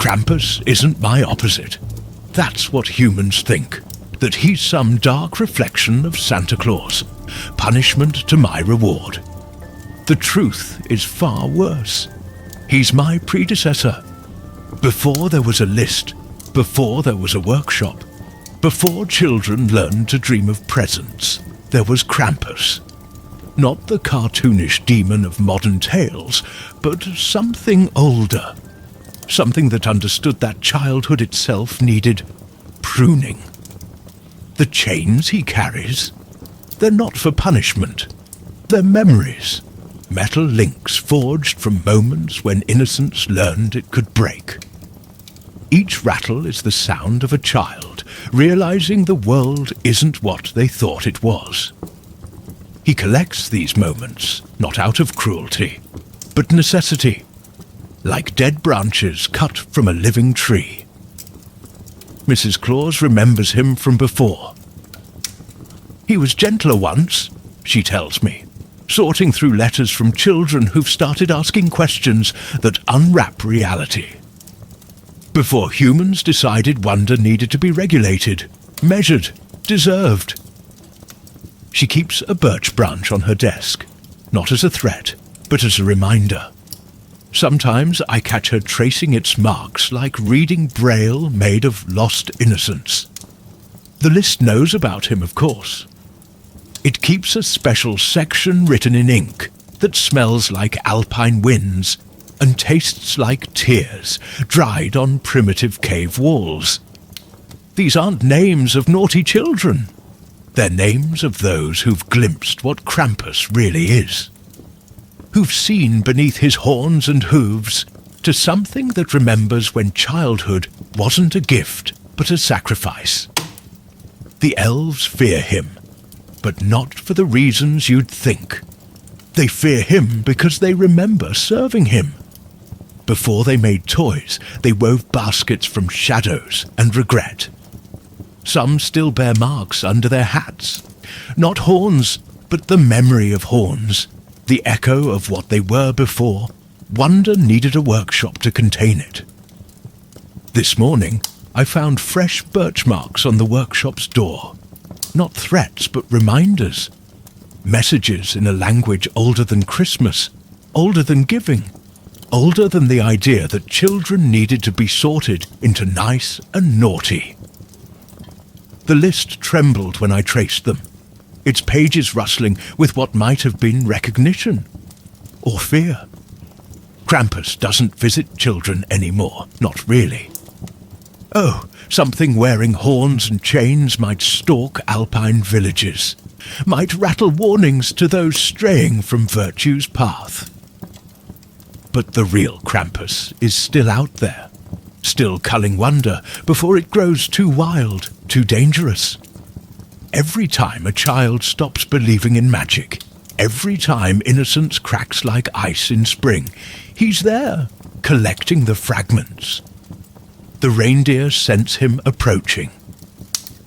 Krampus isn't my opposite. That's what humans think, that he's some dark reflection of Santa Claus, punishment to my reward. The truth is far worse. He's my predecessor. Before there was a list, before there was a workshop, before children learned to dream of presents, there was Krampus. Not the cartoonish demon of modern tales, but something older. Something that understood that childhood itself needed pruning. The chains he carries, they're not for punishment. They're memories, metal links forged from moments when innocence learned it could break. Each rattle is the sound of a child realizing the world isn't what they thought it was. He collects these moments, not out of cruelty, but necessity, like dead branches cut from a living tree. Mrs. Claus remembers him from before. He was gentler once, she tells me, sorting through letters from children who've started asking questions that unwrap reality. Before humans decided wonder needed to be regulated, measured, deserved. She keeps a birch branch on her desk, not as a threat, but as a reminder. Sometimes I catch her tracing its marks like reading braille made of lost innocence. The list knows about him, of course. It keeps a special section written in ink that smells like alpine winds and tastes like tears dried on primitive cave walls. These aren't names of naughty children. They're names of those who've glimpsed what Krampus really is. Who've seen beneath his horns and hooves to something that remembers when childhood wasn't a gift but a sacrifice. The elves fear him, but not for the reasons you'd think. They fear him because they remember serving him. Before they made toys, they wove baskets from shadows and regret. Some still bear marks under their hats. Not horns, but the memory of horns. The echo of what they were before. Wonder needed a workshop to contain it. This morning, I found fresh birch marks on the workshop's door. Not threats, but reminders. Messages in a language older than Christmas, older than giving, older than the idea that children needed to be sorted into nice and naughty. The list trembled when I traced them, its pages rustling with what might have been recognition or fear. Krampus doesn't visit children anymore, not really. Oh, something wearing horns and chains might stalk alpine villages, might rattle warnings to those straying from virtue's path. But the real Krampus is still out there, still culling wonder before it grows too wild, too dangerous. Every time a child stops believing in magic, every time innocence cracks like ice in spring, he's there, collecting the fragments. The reindeer sense him approaching.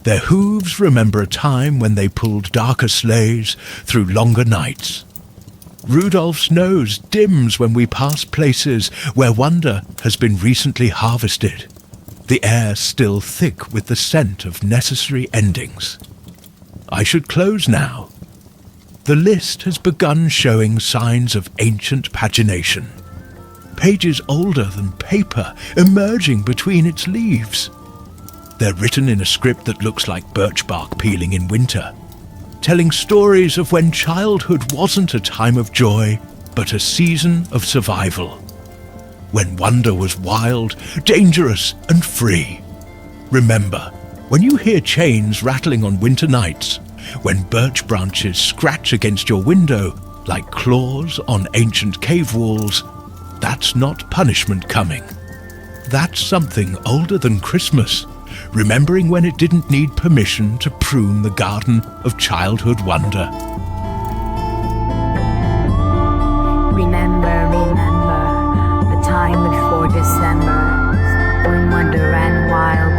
Their hooves remember a time when they pulled darker sleighs through longer nights. Rudolph's nose dims when we pass places where wonder has been recently harvested, the air still thick with the scent of necessary endings. I should close now. The list has begun showing signs of ancient pagination. Pages older than paper emerging between its leaves. They're written in a script that looks like birch bark peeling in winter, telling stories of when childhood wasn't a time of joy, but a season of survival. When wonder was wild, dangerous, and free. Remember, when you hear chains rattling on winter nights, when birch branches scratch against your window like claws on ancient cave walls, that's not punishment coming. That's something older than Christmas, remembering when it didn't need permission to prune the garden of childhood wonder. Remember, the time before December, when wonder ran wild